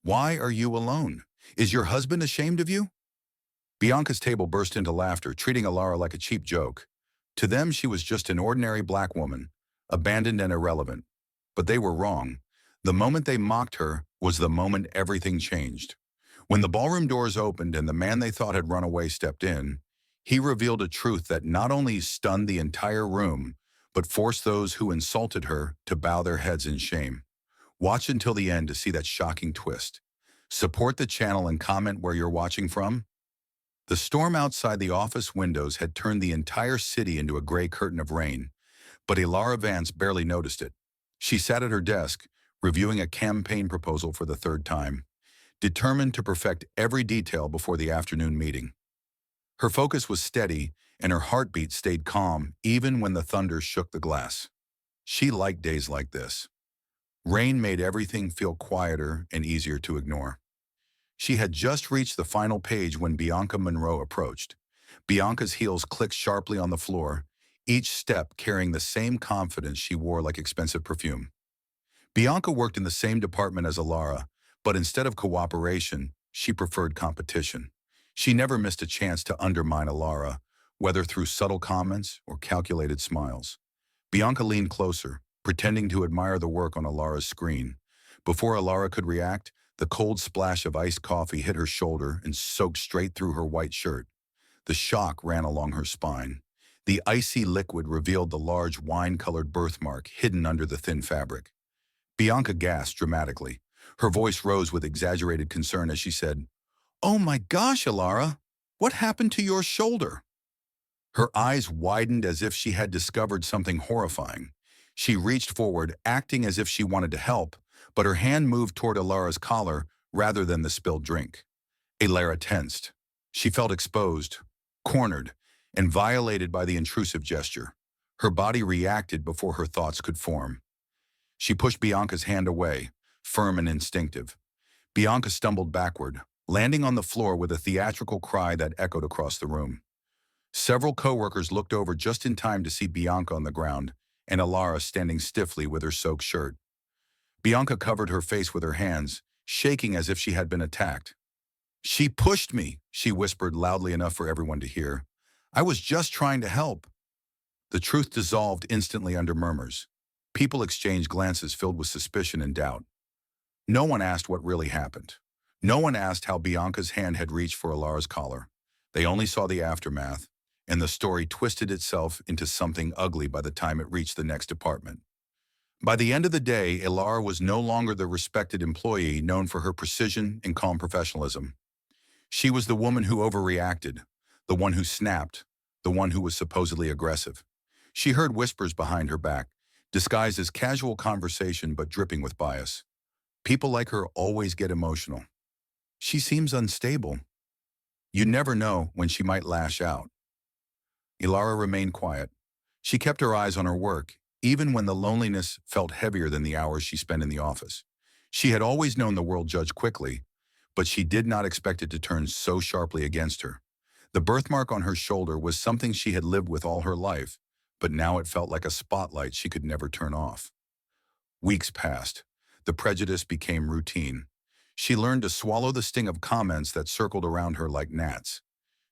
Why are you alone? Is your husband ashamed of you? Bianca's table burst into laughter, treating Alara like a cheap joke. To them, she was just an ordinary black woman, abandoned and irrelevant. But they were wrong. The moment they mocked her was the moment everything changed. When the ballroom doors opened and the man they thought had run away stepped in, he revealed a truth that not only stunned the entire room, but forced those who insulted her to bow their heads in shame. Watch until the end to see that shocking twist. Support the channel and comment where you're watching from. The storm outside the office windows had turned the entire city into a gray curtain of rain, but Ilara Vance barely noticed it. She sat at her desk, reviewing a campaign proposal for the third time, determined to perfect every detail before the afternoon meeting. Her focus was steady, and her heartbeat stayed calm even when the thunder shook the glass. She liked days like this. Rain made everything feel quieter and easier to ignore. She had just reached the final page when Bianca Monroe approached. Bianca's heels clicked sharply on the floor, each step carrying the same confidence she wore like expensive perfume. Bianca worked in the same department as Alara, but instead of cooperation, she preferred competition. She never missed a chance to undermine Alara, whether through subtle comments or calculated smiles. Bianca leaned closer, pretending to admire the work on Alara's screen. Before Alara could react, the cold splash of iced coffee hit her shoulder and soaked straight through her white shirt. The shock ran along her spine. The icy liquid revealed the large wine-colored birthmark hidden under the thin fabric. Bianca gasped dramatically. Her voice rose with exaggerated concern as she said, "Oh my gosh, Alara, what happened to your shoulder?" Her eyes widened as if she had discovered something horrifying. She reached forward, acting as if she wanted to help, but her hand moved toward Alara's collar rather than the spilled drink. Alara tensed. She felt exposed, cornered, and violated by the intrusive gesture. Her body reacted before her thoughts could form. She pushed Bianca's hand away, firm and instinctive. Bianca stumbled backward, landing on the floor with a theatrical cry that echoed across the room. Several coworkers looked over just in time to see Bianca on the ground and Alara standing stiffly with her soaked shirt. Bianca covered her face with her hands, shaking as if she had been attacked. "She pushed me," she whispered loudly enough for everyone to hear. "I was just trying to help." The truth dissolved instantly under murmurs. People exchanged glances filled with suspicion and doubt. No one asked what really happened. No one asked how Bianca's hand had reached for Alara's collar. They only saw the aftermath, and the story twisted itself into something ugly by the time it reached the next department. By the end of the day, Alara was no longer the respected employee known for her precision and calm professionalism. She was the woman who overreacted, the one who snapped, the one who was supposedly aggressive. She heard whispers behind her back, disguised as casual conversation but dripping with bias. People like her always get emotional. She seems unstable. You never know when she might lash out. Alara remained quiet. She kept her eyes on her work, even when the loneliness felt heavier than the hours she spent in the office. She had always known the world judged quickly, but she did not expect it to turn so sharply against her. The birthmark on her shoulder was something she had lived with all her life, but now it felt like a spotlight she could never turn off. Weeks passed. The prejudice became routine. She learned to swallow the sting of comments that circled around her like gnats.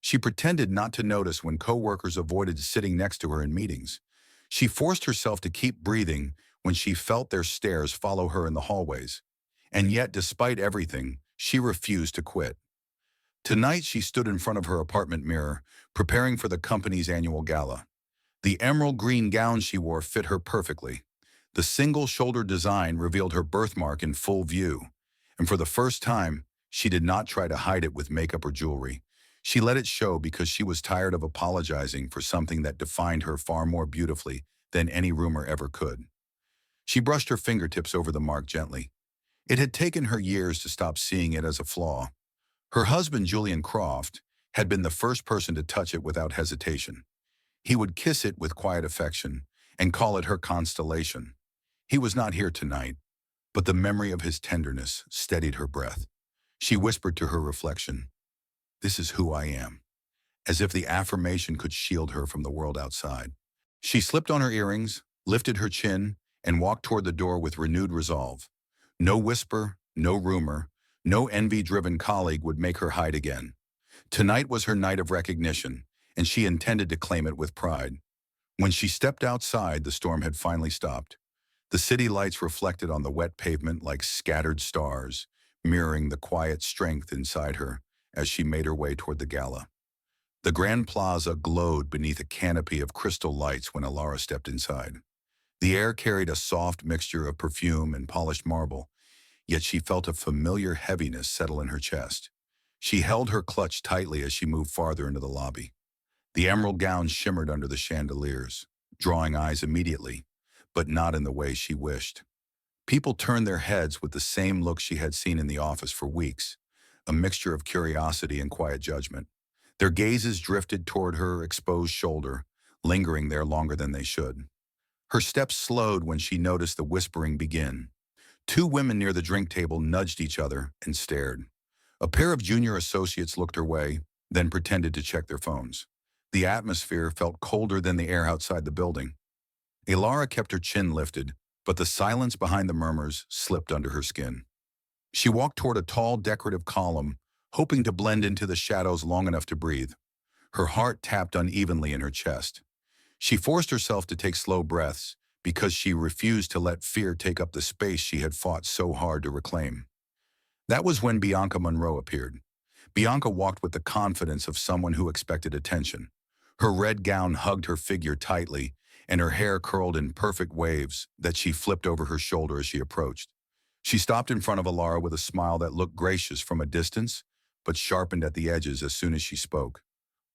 She pretended not to notice when coworkers avoided sitting next to her in meetings. She forced herself to keep breathing when she felt their stares follow her in the hallways. And yet, despite everything, she refused to quit. Tonight, she stood in front of her apartment mirror, preparing for the company's annual gala. The emerald green gown she wore fit her perfectly. The single-shoulder design revealed her birthmark in full view. And for the first time, she did not try to hide it with makeup or jewelry. She let it show because she was tired of apologizing for something that defined her far more beautifully than any rumor ever could. She brushed her fingertips over the mark gently. It had taken her years to stop seeing it as a flaw. Her husband, Julian Croft, had been the first person to touch it without hesitation. He would kiss it with quiet affection and call it her constellation. He was not here tonight, but the memory of his tenderness steadied her breath. She whispered to her reflection, "This is who I am," as if the affirmation could shield her from the world outside. She slipped on her earrings, lifted her chin, and walked toward the door with renewed resolve. No whisper, no rumor, No envy-driven colleague would make her hide again. Tonight was her night of recognition, and she intended to claim it with pride. When she stepped outside, the storm had finally stopped. The city lights reflected on the wet pavement like scattered stars, mirroring the quiet strength inside her as she made her way toward the gala. The Grand Plaza glowed beneath a canopy of crystal lights when Alara stepped inside. The air carried a soft mixture of perfume and polished marble, yet she felt a familiar heaviness settle in her chest. She held her clutch tightly as she moved farther into the lobby. The emerald gown shimmered under the chandeliers, drawing eyes immediately, but not in the way she wished. People turned their heads with the same look she had seen in the office for weeks, a mixture of curiosity and quiet judgment. Their gazes drifted toward her exposed shoulder, lingering there longer than they should. Her steps slowed when she noticed the whispering begin. Two women near the drink table nudged each other and stared. A pair of junior associates looked her way, then pretended to check their phones. The atmosphere felt colder than the air outside the building. Alara kept her chin lifted, but the silence behind the murmurs slipped under her skin. She walked toward a tall, decorative column, hoping to blend into the shadows long enough to breathe. Her heart tapped unevenly in her chest. She forced herself to take slow breaths because she refused to let fear take up the space she had fought so hard to reclaim. That was when Bianca Monroe appeared. Bianca walked with the confidence of someone who expected attention. Her red gown hugged her figure tightly, and her hair curled in perfect waves that she flipped over her shoulder as she approached. She stopped in front of Alara with a smile that looked gracious from a distance, but sharpened at the edges as soon as she spoke.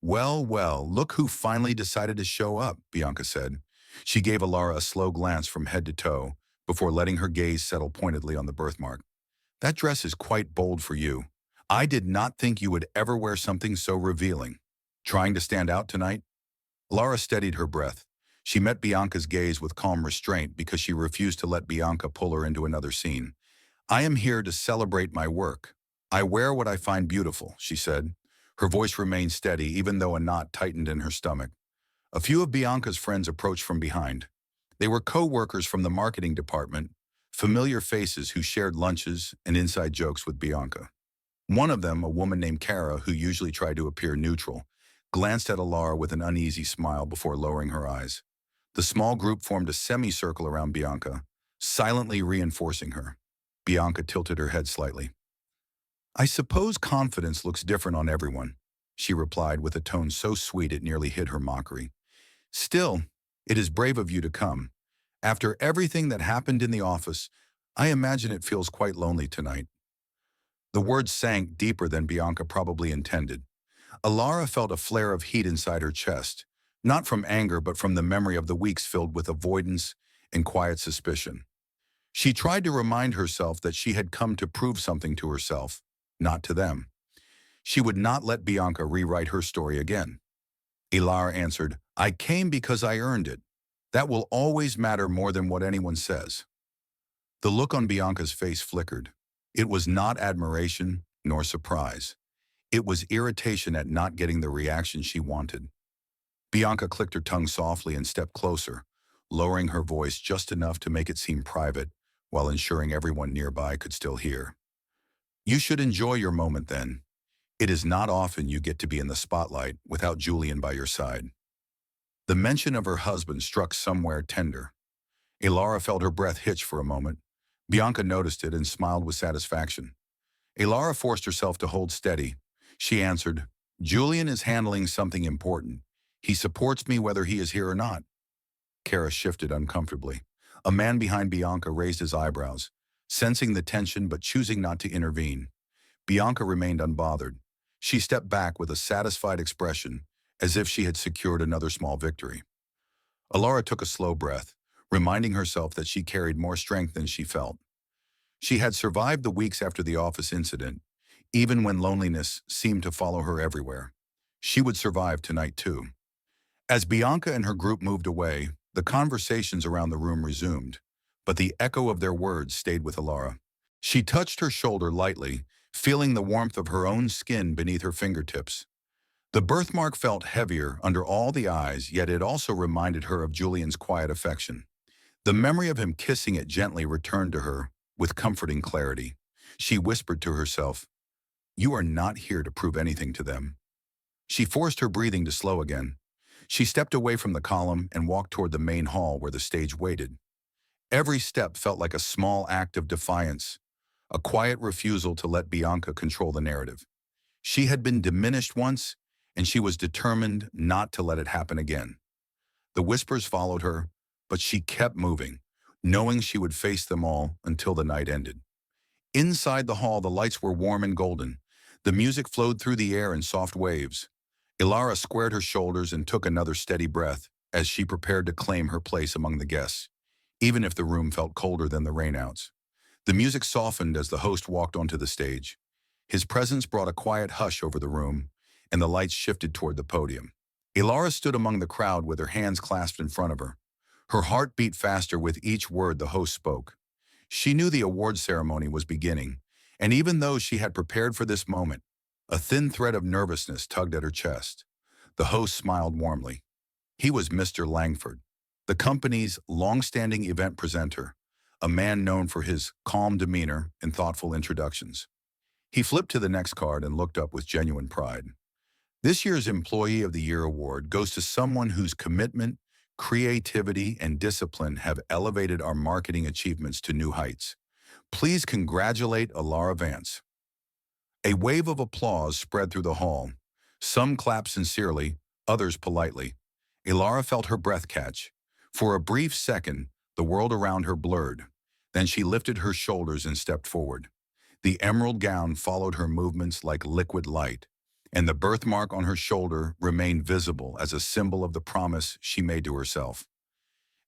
"Well, well, look who finally decided to show up," Bianca said. She gave Alara a slow glance from head to toe before letting her gaze settle pointedly on the birthmark. "That dress is quite bold for you. I did not think you would ever wear something so revealing. Trying to stand out tonight?" Alara steadied her breath. She met Bianca's gaze with calm restraint because she refused to let Bianca pull her into another scene. "I am here to celebrate my work. I wear what I find beautiful," she said. Her voice remained steady even though a knot tightened in her stomach. A few of Bianca's friends approached from behind. They were co-workers from the marketing department, familiar faces who shared lunches and inside jokes with Bianca. One of them, a woman named Kara, who usually tried to appear neutral, glanced at Alara with an uneasy smile before lowering her eyes. The small group formed a semicircle around Bianca, silently reinforcing her. Bianca tilted her head slightly. "I suppose confidence looks different on everyone," she replied with a tone so sweet it nearly hid her mockery. "Still, it is brave of you to come. After everything that happened in the office, I imagine it feels quite lonely tonight." The words sank deeper than Bianca probably intended. Alara felt a flare of heat inside her chest, not from anger but from the memory of the weeks filled with avoidance and quiet suspicion. She tried to remind herself that she had come to prove something to herself, not to them. She would not let Bianca rewrite her story again. Alara answered, "I came because I earned it. That will always matter more than what anyone says." The look on Bianca's face flickered. It was not admiration nor surprise. It was irritation at not getting the reaction she wanted. Bianca clicked her tongue softly and stepped closer, lowering her voice just enough to make it seem private while ensuring everyone nearby could still hear. "You should enjoy your moment then. It is not often you get to be in the spotlight without Julian by your side." The mention of her husband struck somewhere tender. Alara felt her breath hitch for a moment. Bianca noticed it and smiled with satisfaction. Alara forced herself to hold steady. She answered, "Julian is handling something important. He supports me whether he is here or not." Kara shifted uncomfortably. A man behind Bianca raised his eyebrows, sensing the tension but choosing not to intervene. Bianca remained unbothered. She stepped back with a satisfied expression, as if she had secured another small victory. Alara took a slow breath, reminding herself that she carried more strength than she felt. She had survived the weeks after the office incident, even when loneliness seemed to follow her everywhere. She would survive tonight too. As Bianca and her group moved away, the conversations around the room resumed, but the echo of their words stayed with Alara. She touched her shoulder lightly, feeling the warmth of her own skin beneath her fingertips. The birthmark felt heavier under all the eyes, yet it also reminded her of Julian's quiet affection. The memory of him kissing it gently returned to her with comforting clarity. She whispered to herself, "You are not here to prove anything to them." She forced her breathing to slow again. She stepped away from the column and walked toward the main hall where the stage waited. Every step felt like a small act of defiance, a quiet refusal to let Bianca control the narrative. She had been diminished once, and she was determined not to let it happen again. The whispers followed her, but she kept moving, knowing she would face them all until the night ended. Inside the hall, the lights were warm and golden. The music flowed through the air in soft waves. Ilara squared her shoulders and took another steady breath as she prepared to claim her place among the guests, even if the room felt colder than the rainouts. The music softened as the host walked onto the stage. His presence brought a quiet hush over the room, and the lights shifted toward the podium. Ilara stood among the crowd with her hands clasped in front of her. Her heart beat faster with each word the host spoke. She knew the award ceremony was beginning, and even though she had prepared for this moment, a thin thread of nervousness tugged at her chest. The host smiled warmly. He was Mr. Langford, the company's long-standing event presenter, a man known for his calm demeanor and thoughtful introductions. He flipped to the next card and looked up with genuine pride. This year's Employee of the Year award goes to someone whose commitment, creativity, and discipline have elevated our marketing achievements to new heights. Please congratulate Ilara Vance. A wave of applause spread through the hall. Some clapped sincerely, others politely. Ilara felt her breath catch. For a brief second, the world around her blurred. Then she lifted her shoulders and stepped forward. The emerald gown followed her movements like liquid light, and the birthmark on her shoulder remained visible as a symbol of the promise she made to herself.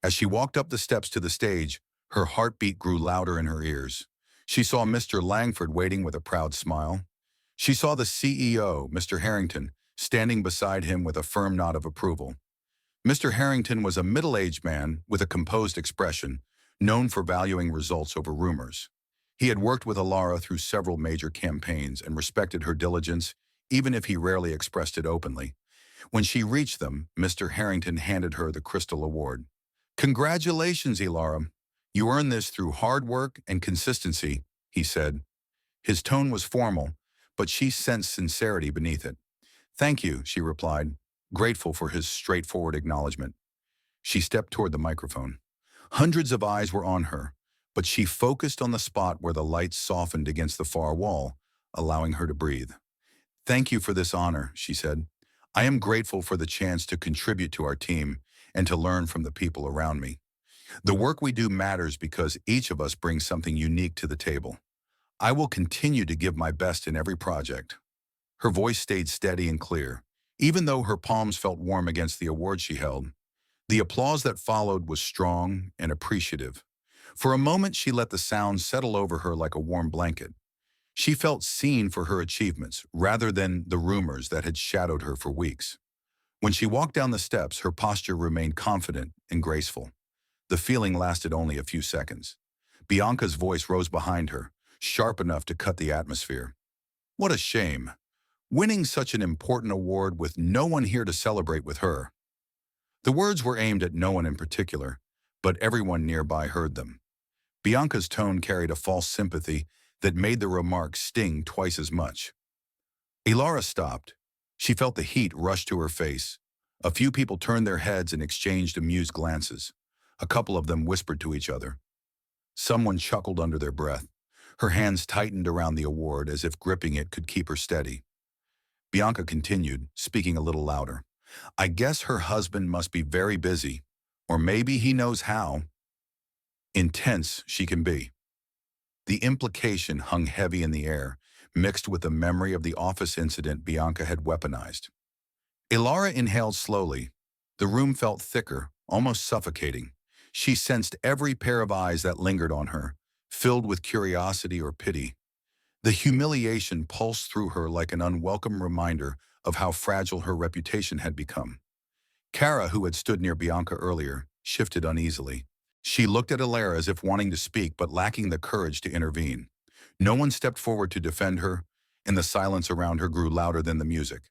As she walked up the steps to the stage, her heartbeat grew louder in her ears. She saw Mr. Langford waiting with a proud smile. She saw the CEO, Mr. Harrington, standing beside him with a firm nod of approval. Mr. Harrington was a middle-aged man with a composed expression, known for valuing results over rumors. He had worked with Ilara through several major campaigns and respected her diligence, even if he rarely expressed it openly. When she reached them, Mr. Harrington handed her the Crystal Award. "Congratulations, Ilara. You earned this through hard work and consistency," he said. His tone was formal, but she sensed sincerity beneath it. "Thank you," she replied, grateful for his straightforward acknowledgement. She stepped toward the microphone. Hundreds of eyes were on her, but she focused on the spot where the lights softened against the far wall, allowing her to breathe. "Thank you for this honor," she said. "I am grateful for the chance to contribute to our team and to learn from the people around me. The work we do matters because each of us brings something unique to the table. I will continue to give my best in every project." Her voice stayed steady and clear, even though her palms felt warm against the award she held. The applause that followed was strong and appreciative. For a moment, she let the sound settle over her like a warm blanket. She felt seen for her achievements, rather than the rumors that had shadowed her for weeks. When she walked down the steps, her posture remained confident and graceful. The feeling lasted only a few seconds. Bianca's voice rose behind her, sharp enough to cut the atmosphere. "What a shame. Winning such an important award with no one here to celebrate with her." The words were aimed at no one in particular, but everyone nearby heard them. Bianca's tone carried a false sympathy that made the remark sting twice as much. Ilara stopped. She felt the heat rush to her face. A few people turned their heads and exchanged amused glances. A couple of them whispered to each other. Someone chuckled under their breath. Her hands tightened around the award as if gripping it could keep her steady. Bianca continued, speaking a little louder. "I guess her husband must be very busy, or maybe he knows how intense she can be." The implication hung heavy in the air, mixed with the memory of the office incident Bianca had weaponized. Ilara inhaled slowly. The room felt thicker, almost suffocating. She sensed every pair of eyes that lingered on her, filled with curiosity or pity. The humiliation pulsed through her like an unwelcome reminder of how fragile her reputation had become. Kara, who had stood near Bianca earlier, shifted uneasily. She looked at Ilara as if wanting to speak but lacking the courage to intervene. No one stepped forward to defend her, and the silence around her grew louder than the music.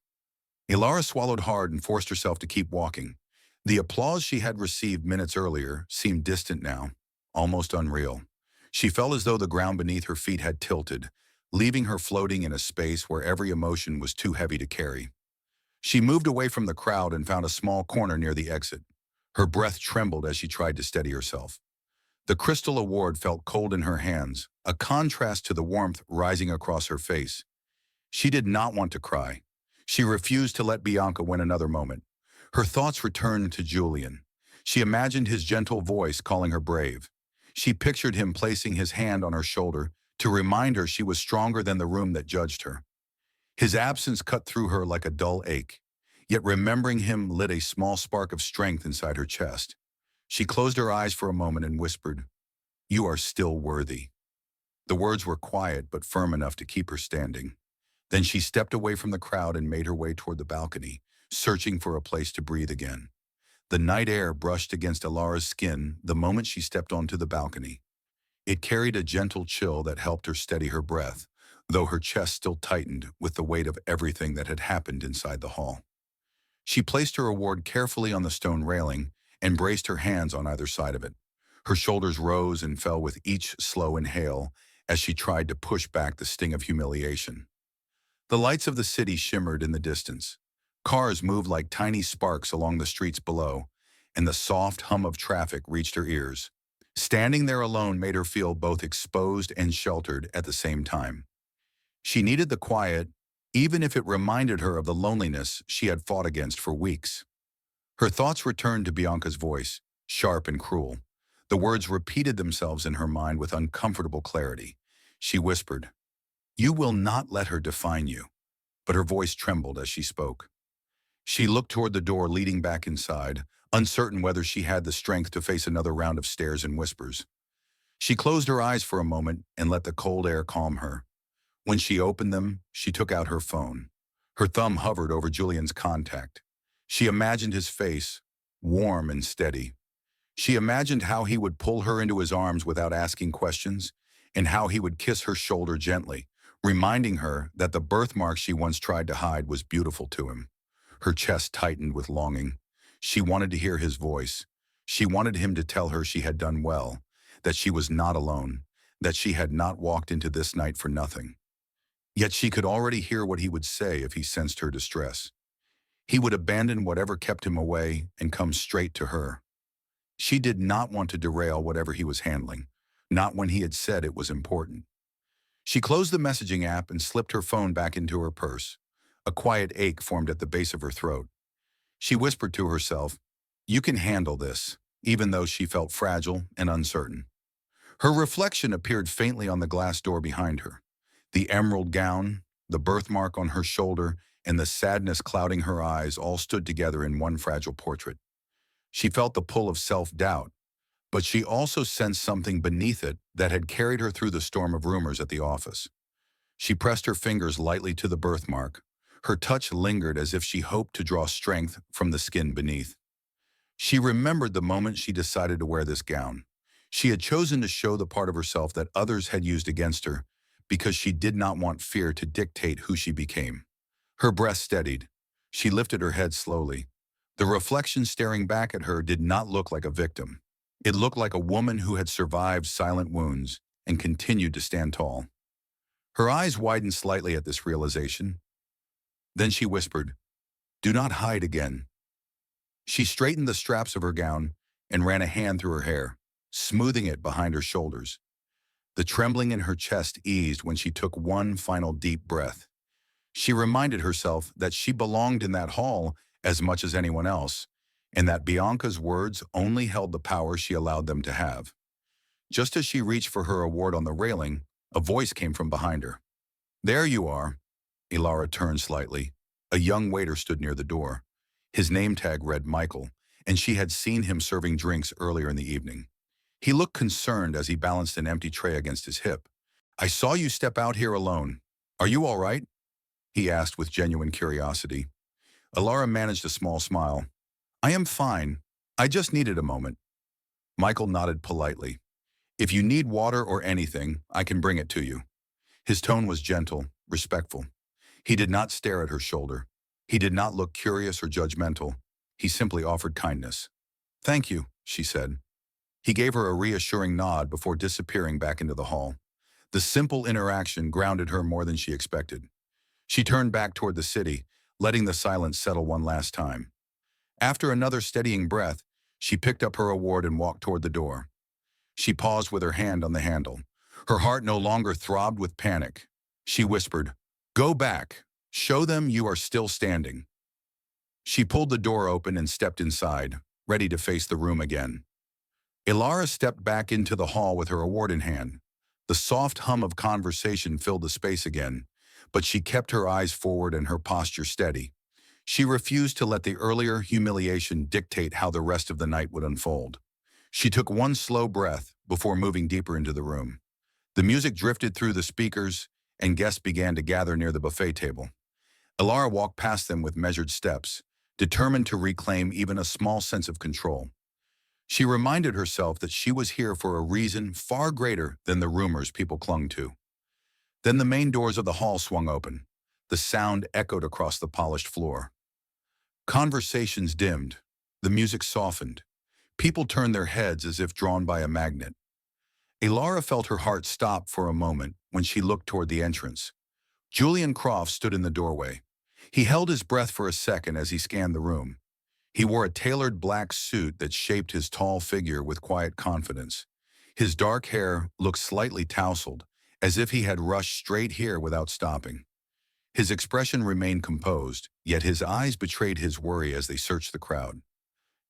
Ilara swallowed hard and forced herself to keep walking. The applause she had received minutes earlier seemed distant now, almost unreal. She felt as though the ground beneath her feet had tilted, leaving her floating in a space where every emotion was too heavy to carry. She moved away from the crowd and found a small corner near the exit. Her breath trembled as she tried to steady herself. The crystal award felt cold in her hands, a contrast to the warmth rising across her face. She did not want to cry. She refused to let Bianca win another moment. Her thoughts returned to Julian. She imagined his gentle voice calling her brave. She pictured him placing his hand on her shoulder to remind her she was stronger than the room that judged her. His absence cut through her like a dull ache, yet remembering him lit a small spark of strength inside her chest. She closed her eyes for a moment and whispered, "You are still worthy." The words were quiet but firm enough to keep her standing. Then she stepped away from the crowd and made her way toward the balcony, searching for a place to breathe again. The night air brushed against Alara's skin the moment she stepped onto the balcony. It carried a gentle chill that helped her steady her breath, though her chest still tightened with the weight of everything that had happened inside the hall. She placed her award carefully on the stone railing and braced her hands on either side of it. Her shoulders rose and fell with each slow inhale as she tried to push back the sting of humiliation. The lights of the city shimmered in the distance. Cars moved like tiny sparks along the streets below, and the soft hum of traffic reached her ears. Standing there alone made her feel both exposed and sheltered at the same time. She needed the quiet, even if it reminded her of the loneliness she had fought against for weeks. Her thoughts returned to Bianca's voice, sharp and cruel. The words repeated themselves in her mind with uncomfortable clarity. She whispered, "You will not let her define you," but her voice trembled as she spoke. She looked toward the door leading back inside, uncertain whether she had the strength to face another round of stares and whispers. She closed her eyes for a moment and let the cold air calm her. When she opened them, she took out her phone. Her thumb hovered over Julian's contact. She imagined his face, warm and steady. She imagined how he would pull her into his arms without asking questions, and how he would kiss her shoulder gently, reminding her that the birthmark she once tried to hide was beautiful to him. Her chest tightened with longing. She wanted to hear his voice. She wanted him to tell her she had done well, that she was not alone, that she had not walked into this night for nothing. Yet she could already hear what he would say if he sensed her distress. He would abandon whatever kept him away and come straight to her. She did not want to derail whatever he was handling, not when he had said it was important. She closed the messaging app and slipped her phone back into her purse. A quiet ache formed at the base of her throat. She whispered to herself, "You can handle this," even though she felt fragile and uncertain. Her reflection appeared faintly on the glass door behind her. The emerald gown, the birthmark on her shoulder, and the sadness clouding her eyes all stood together in one fragile portrait. She felt the pull of self-doubt, but she also sensed something beneath it that had carried her through the storm of rumors at the office. She pressed her fingers lightly to the birthmark. Her touch lingered as if she hoped to draw strength from the skin beneath. She remembered the moment she decided to wear this gown. She had chosen to show the part of herself that others had used against her because she did not want fear to dictate who she became. Her breath steadied. She lifted her head slowly. The reflection staring back at her did not look like a victim. It looked like a woman who had survived silent wounds and continued to stand tall. Her eyes widened slightly at this realization. Then she whispered, "Do not hide again." She straightened the straps of her gown and ran a hand through her hair, smoothing it behind her shoulders. The trembling in her chest eased when she took one final deep breath. She reminded herself that she belonged in that hall as much as anyone else, and that Bianca's words only held the power she allowed them to have. Just as she reached for her award on the railing, a voice came from behind her. "There you are." Ilara turned slightly. A young waiter stood near the door. His name tag read Michael, and she had seen him serving drinks earlier in the evening. He looked concerned as he balanced an empty tray against his hip. "I saw you step out here alone. Are you all right?" he asked with genuine curiosity. Ilara managed a small smile. "I am fine. I just needed a moment." Michael nodded politely. "If you need water or anything, I can bring it to you." His tone was gentle, respectful. He did not stare at her shoulder. He did not look curious or judgmental. He simply offered kindness. "Thank you," she said. He gave her a reassuring nod before disappearing back into the hall. The simple interaction grounded her more than she expected. She turned back toward the city, letting the silence settle one last time. After another steadying breath, she picked up her award and walked toward the door. She paused with her hand on the handle. Her heart no longer throbbed with panic. She whispered, "Go back. Show them you are still standing." She pulled the door open and stepped inside, ready to face the room again. Ilara stepped back into the hall with her award in hand. The soft hum of conversation filled the space again, but she kept her eyes forward and her posture steady. She refused to let the earlier humiliation dictate how the rest of the night would unfold. She took one slow breath before moving deeper into the room. The music drifted through the speakers, and guests began to gather near the buffet table. Ilara walked past them with measured steps, determined to reclaim even a small sense of control. She reminded herself that she was here for a reason far greater than the rumors people clung to. Then the main doors of the hall swung open. The sound echoed across the polished floor. Conversations dimmed. The music softened. People turned their heads as if drawn by a magnet. Ilara felt her heart stop for a moment when she looked toward the entrance. Julian Croft stood in the doorway. He held his breath for a second as he scanned the room. He wore a tailored black suit that shaped his tall figure with quiet confidence. His dark hair looked slightly tousled, as if he had rushed straight here without stopping. His expression remained composed, yet his eyes betrayed his worry as they searched the crowd.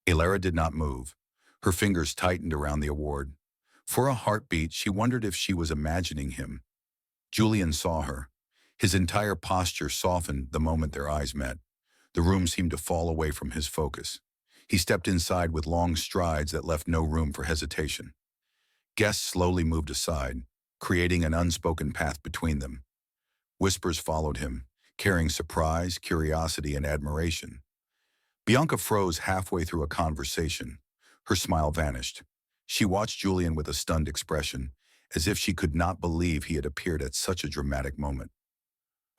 Ilara did not move. Her fingers tightened around the award. For a heartbeat, she wondered if she was imagining him. Julian saw her. His entire posture softened the moment their eyes met. The room seemed to fall away from his focus. He stepped inside with long strides that left no room for hesitation. Guests slowly moved aside, creating an unspoken path between them. Whispers followed him, carrying surprise, curiosity, and admiration. Bianca froze halfway through a conversation. Her smile vanished. She watched Julian with a stunned expression, as if she could not believe he had appeared at such a dramatic moment.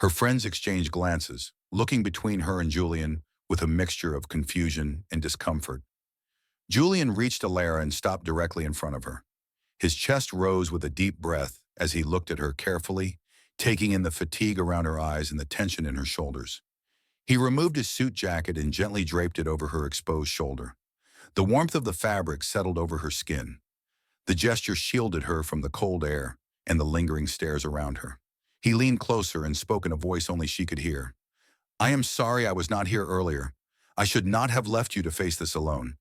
Her friends exchanged glances, looking between her and Julian with a mixture of confusion and discomfort. Julian reached Ilara and stopped directly in front of her. His chest rose with a deep breath as he looked at her carefully, taking in the fatigue around her eyes and the tension in her shoulders. He removed his suit jacket and gently draped it over her exposed shoulder. The warmth of the fabric settled over her skin. The gesture shielded her from the cold air and the lingering stares around her. He leaned closer and spoke in a voice only she could hear. "I am sorry I was not here earlier. I should not have left you to face this alone."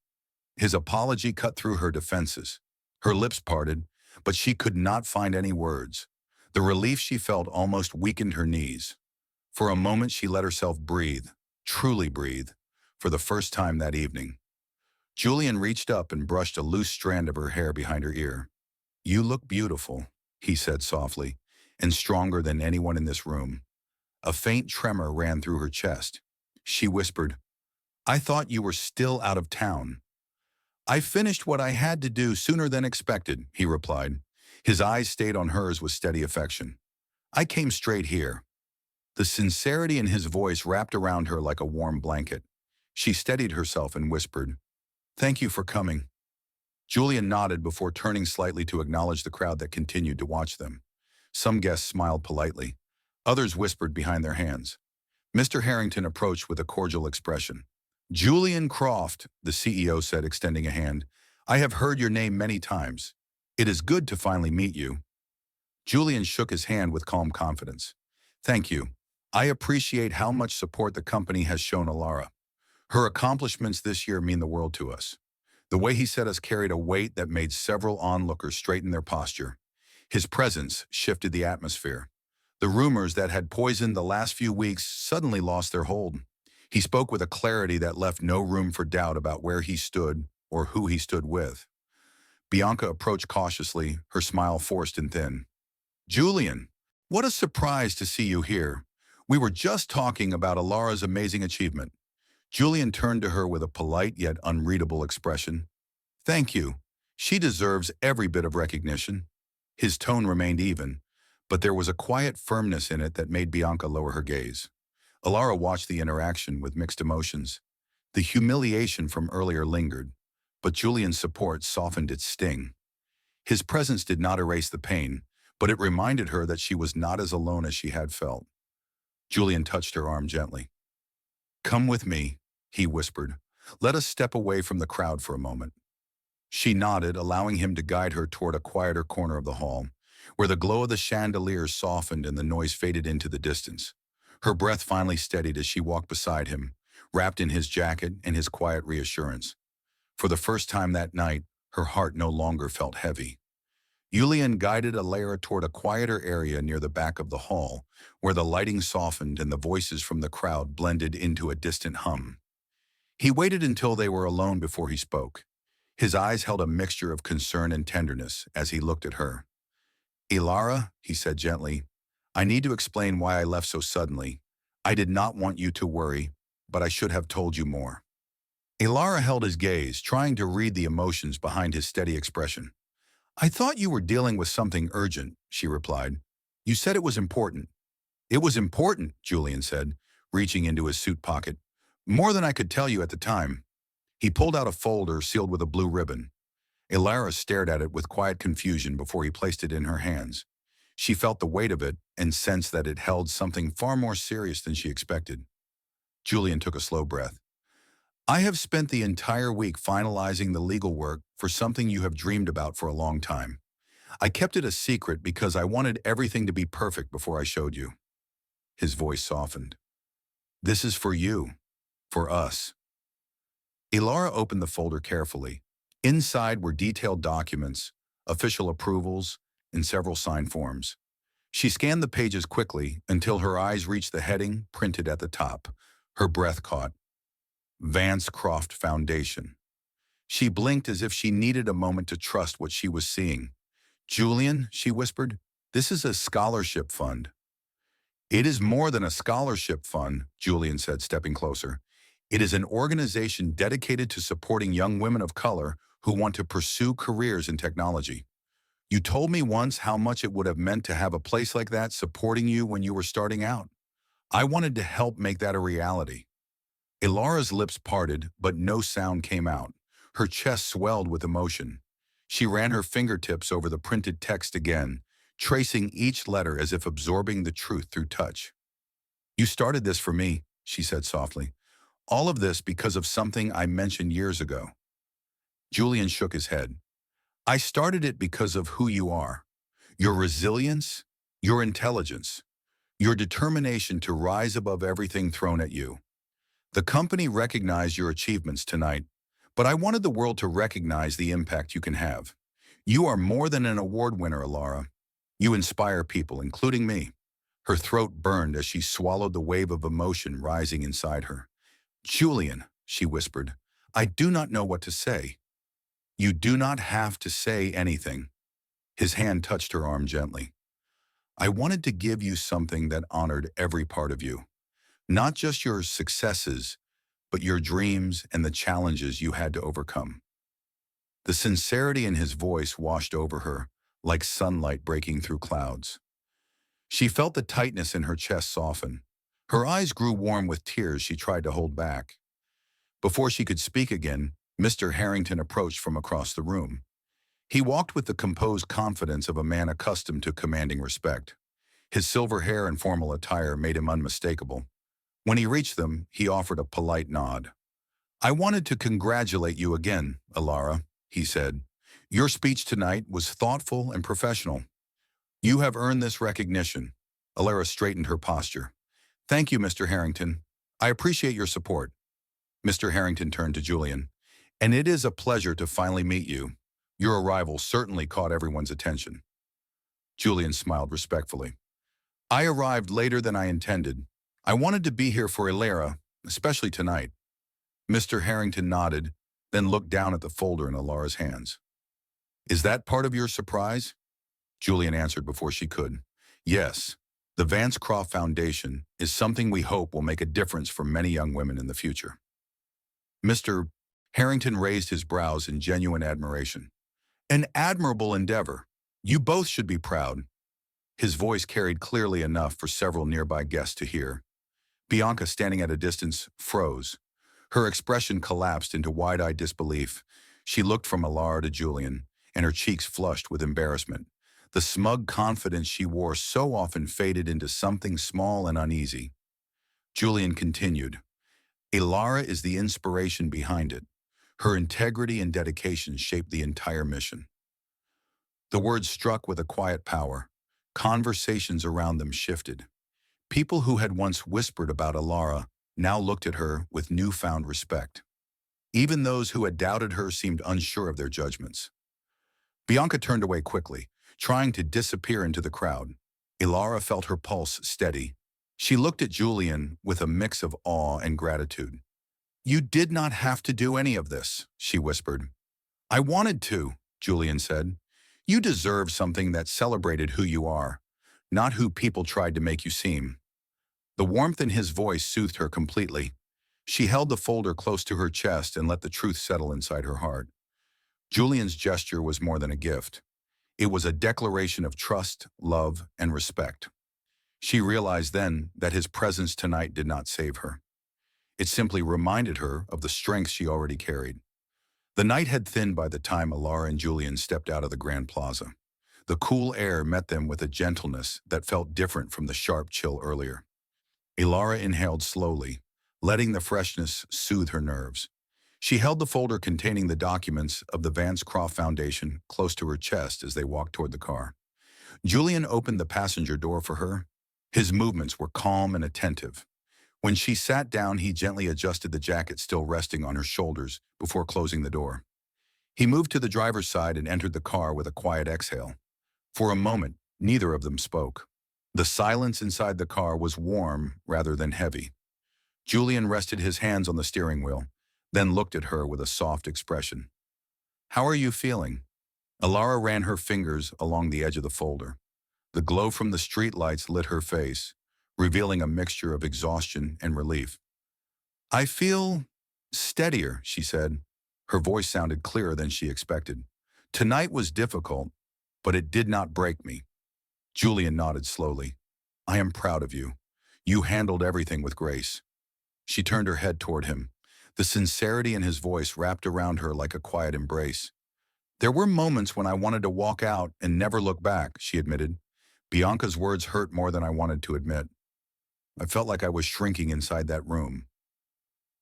His apology cut through her defenses. Her lips parted, but she could not find any words. The relief she felt almost weakened her knees. For a moment she let herself breathe, truly breathe, for the first time that evening. Julian reached up and brushed a loose strand of her hair behind her ear. "You look beautiful," he said softly, and stronger than anyone in this room. A faint tremor ran through her chest. She whispered, "I thought you were still out of town." "I finished what I had to do sooner than expected," he replied. His eyes stayed on hers with steady affection. "I came straight here." The sincerity in his voice wrapped around her like a warm blanket. She steadied herself and whispered, "Thank you for coming." Julian nodded before turning slightly to acknowledge the crowd that continued to watch them. Some guests smiled politely. Others whispered behind their hands. Mr. Harrington approached with a cordial expression. "Julian Croft," the CEO said, extending a hand. "I have heard your name many times. It is good to finally meet you." Julian shook his hand with calm confidence. "Thank you. I appreciate how much support the company has shown Ilara. Her accomplishments this year mean the world to us." The way he said us carried a weight that made several onlookers straighten their posture. His presence shifted the atmosphere. The rumors that had poisoned the last few weeks suddenly lost their hold. He spoke with a clarity that left no room for doubt about where he stood or who he stood with. Bianca approached cautiously, her smile forced and thin. "Julian, what a surprise to see you here. We were just talking about Ilara's amazing achievement." Julian turned to her with a polite yet unreadable expression. "Thank you. She deserves every bit of recognition." His tone remained even, but there was a quiet firmness in it that made Bianca lower her gaze. Ilara watched the interaction with mixed emotions. The humiliation from earlier lingered, but Julian's support softened its sting. His presence did not erase the pain, but it reminded her that she was not as alone as she had felt. Julian touched her arm gently. "Come with me," he whispered. "Let us step away from the crowd for a moment." She nodded, allowing him to guide her toward a quieter corner of the hall, where the glow of the chandeliers softened and the noise faded into the distance. Her breath finally steadied as she walked beside him, wrapped in his jacket and his quiet reassurance. For the first time that night, her heart no longer felt heavy. Julian guided Alara toward a quieter area near the back of the hall, where the lighting softened and the voices from the crowd blended into a distant hum. He waited until they were alone before he spoke. His eyes held a mixture of concern and tenderness as he looked at her. "Alara," he said gently, "I need to explain why I left so suddenly. I did not want you to worry, but I should have told you more." Alara held his gaze, trying to read the emotions behind his steady expression. "I thought you were dealing with something urgent," she replied. "You said it was important." "It was important," Julian said, reaching into his suit pocket. "More than I could tell you at the time." He pulled out a folder sealed with a blue ribbon. Alara stared at it with quiet confusion before he placed it in her hands. She felt the weight of it and sensed that it held something far more serious than she expected. Julian took a slow breath. "I have spent the entire week finalizing the legal work for something you have dreamed about for a long time. I kept it a secret because I wanted everything to be perfect before I showed you." His voice softened. "This is for you, for us." Alara opened the folder carefully. Inside were detailed documents, official approvals, and several signed forms. She scanned the pages quickly until her eyes reached the heading printed at the top. Her breath caught. Vance Croft Foundation. She blinked as if she needed a moment to trust what she was seeing. "Julian," she whispered, "this is a scholarship fund." "It is more than a scholarship fund," Julian said, stepping closer. "It is an organization dedicated to supporting young women of color who want to pursue careers in technology. You told me once how much it would have meant to have a place like that supporting you when you were starting out. I wanted to help make that a reality." Alara's lips parted, but no sound came out. Her chest swelled with emotion. She ran her fingertips over the printed text again, tracing each letter as if absorbing the truth through touch. "You started this for me," she said softly. "All of this because of something I mentioned years ago." Julian shook his head. "I started it because of who you are. Your resilience, your intelligence, your determination to rise above everything thrown at you. The company recognized your achievements tonight, but I wanted the world to recognize the impact you can have. You are more than an award winner, Alara. You inspire people, including me." Her throat burned as she swallowed the wave of emotion rising inside her. "Julian," she whispered, "I do not know what to say." "You do not have to say anything." His hand touched her arm gently. "I wanted to give you something that honored every part of you. Not just your successes, but your dreams and the challenges you had to overcome." The sincerity in his voice washed over her, like sunlight breaking through clouds. She felt the tightness in her chest soften. Her eyes grew warm with tears she tried to hold back. Before she could speak again, Mr. Harrington approached from across the room. He walked with the composed confidence of a man accustomed to commanding respect. His silver hair and formal attire made him unmistakable. When he reached them, he offered a polite nod. "I wanted to congratulate you again, Alara," he said. "Your speech tonight was thoughtful and professional. You have earned this recognition." Alara straightened her posture. "Thank you, Mr. Harrington. I appreciate your support." Mr. Harrington turned to Julian. "And it is a pleasure to finally meet you. Your arrival certainly caught everyone's attention." Julian smiled respectfully. "I arrived later than I intended. I wanted to be here for Alara, especially tonight." Mr. Harrington nodded, then looked down at the folder in Alara's hands. "Is that part of your surprise?" Julian answered before she could. "Yes. The Vance Croft Foundation is something we hope will make a difference for many young women in the future." Mr. Harrington raised his brows in genuine admiration. "An admirable endeavor. You both should be proud." His voice carried clearly enough for several nearby guests to hear. Bianca, standing at a distance, froze. Her expression collapsed into wide-eyed disbelief. She looked from Alara to Julian, and her cheeks flushed with embarrassment. The smug confidence she wore so often faded into something small and uneasy. Julian continued, Alara is the inspiration behind it. Her integrity and dedication shaped the entire mission. The words struck with a quiet power. Conversations around them shifted. People who had once whispered about Alara now looked at her with newfound respect. Even those who had doubted her seemed unsure of their judgments. Bianca turned away quickly, trying to disappear into the crowd. Alara felt her pulse steady. She looked at Julian with a mix of awe and gratitude. You did not have to do any of this, she whispered. I wanted to, Julian said. You deserve something that celebrated who you are, not who people tried to make you seem. The warmth in his voice soothed her completely. She held the folder close to her chest and let the truth settle inside her heart. Julian's gesture was more than a gift. It was a declaration of trust, love, and respect. She realized then that his presence tonight did not save her. It simply reminded her of the strength she already carried. The night had thinned by the time Alara and Julian stepped out of the Grand Plaza. The cool air met them with a gentleness that felt different from the sharp chill earlier. Alara inhaled slowly, letting the freshness soothe her nerves. She held the folder containing the documents of the Vance Croft Foundation close to her chest as they walked toward the car. Julian opened the passenger door for her. His movements were calm and attentive. When she sat down, he gently adjusted the jacket still resting on her shoulders before closing the door. He moved to the driver's side and entered the car with a quiet exhale. For a moment, neither of them spoke. The silence inside the car was warm rather than heavy. Julian rested his hands on the steering wheel, then looked at her with a soft expression. How are you feeling? Alara ran her fingers along the edge of the folder. The glow from the streetlights lit her face, revealing a mixture of exhaustion and relief. I feel steadier, she said. Her voice sounded clearer than she expected. Tonight was difficult, but it did not break me. Julian nodded slowly. I am proud of you. You handled everything with grace. She turned her head toward him. The sincerity in his voice wrapped around her like a quiet embrace. There were moments when I wanted to walk out and never look back, she admitted. Bianca's words hurt more than I wanted to admit. I felt like I was shrinking inside that room.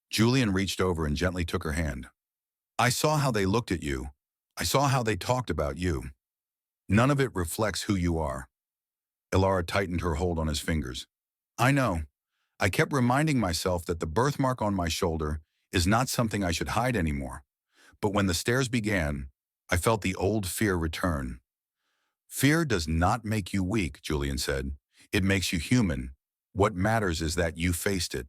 Julian reached over and gently took her hand. I saw how they looked at you. I saw how they talked about you. None of it reflects who you are. Alara tightened her hold on his fingers. I know. I kept reminding myself that the birthmark on my shoulder is not something I should hide anymore. But when the stares began, I felt the old fear return. Fear does not make you weak, Julian said. It makes you human. What matters is that you faced it.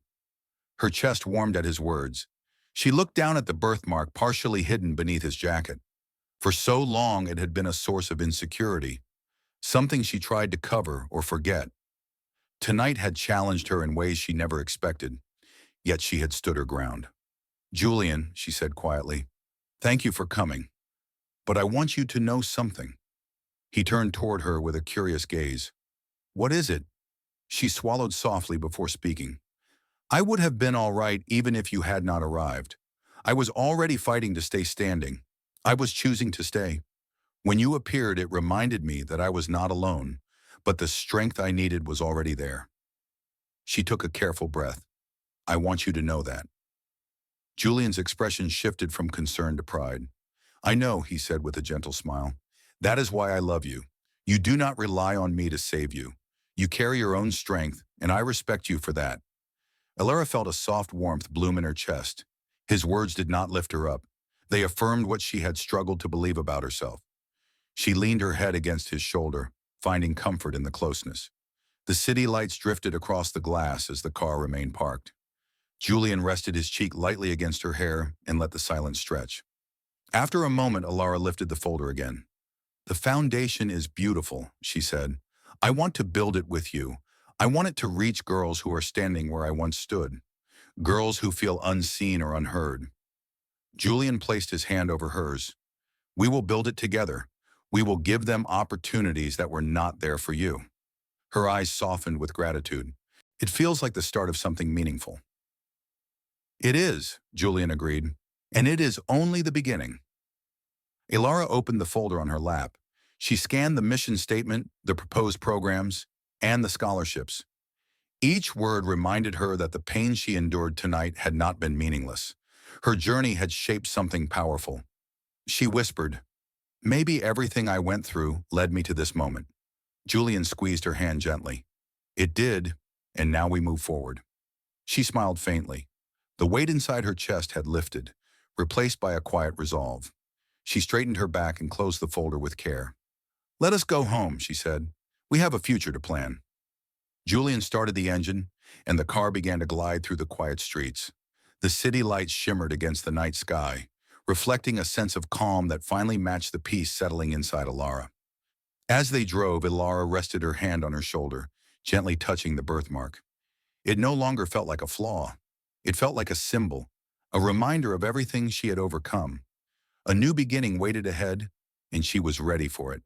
Her chest warmed at his words. She looked down at the birthmark partially hidden beneath his jacket. For so long it had been a source of insecurity, something she tried to cover or forget. Tonight had challenged her in ways she never expected, yet she had stood her ground. Julian, she said quietly, thank you for coming, but I want you to know something. He turned toward her with a curious gaze. What is it? She swallowed softly before speaking. I would have been all right even if you had not arrived. I was already fighting to stay standing. I was choosing to stay. When you appeared, it reminded me that I was not alone, but the strength I needed was already there. She took a careful breath. I want you to know that. Julian's expression shifted from concern to pride. I know, he said with a gentle smile. That is why I love you. You do not rely on me to save you. You carry your own strength, and I respect you for that. Alara felt a soft warmth bloom in her chest. His words did not lift her up. They affirmed what she had struggled to believe about herself. She leaned her head against his shoulder, finding comfort in the closeness. The city lights drifted across the glass as the car remained parked. Julian rested his cheek lightly against her hair and let the silence stretch. After a moment, Alara lifted the folder again. The foundation is beautiful, she said. I want to build it with you. I want it to reach girls who are standing where I once stood. Girls who feel unseen or unheard. Julian placed his hand over hers. We will build it together. We will give them opportunities that were not there for you. Her eyes softened with gratitude. It feels like the start of something meaningful. It is, Julian agreed, and it is only the beginning. Ilara opened the folder on her lap. She scanned the mission statement, the proposed programs, and the scholarships. Each word reminded her that the pain she endured tonight had not been meaningless. Her journey had shaped something powerful. She whispered, "Maybe everything I went through led me to this moment." Julian squeezed her hand gently. "It did, and now we move forward." She smiled faintly. The weight inside her chest had lifted, replaced by a quiet resolve. She straightened her back and closed the folder with care. "Let us go home," she said. "We have a future to plan." Julian started the engine, and the car began to glide through the quiet streets. The city lights shimmered against the night sky, reflecting a sense of calm that finally matched the peace settling inside Ilara. As they drove, Ilara rested her hand on her shoulder, gently touching the birthmark. It no longer felt like a flaw. It felt like a symbol, a reminder of everything she had overcome. A new beginning waited ahead, and she was ready for it.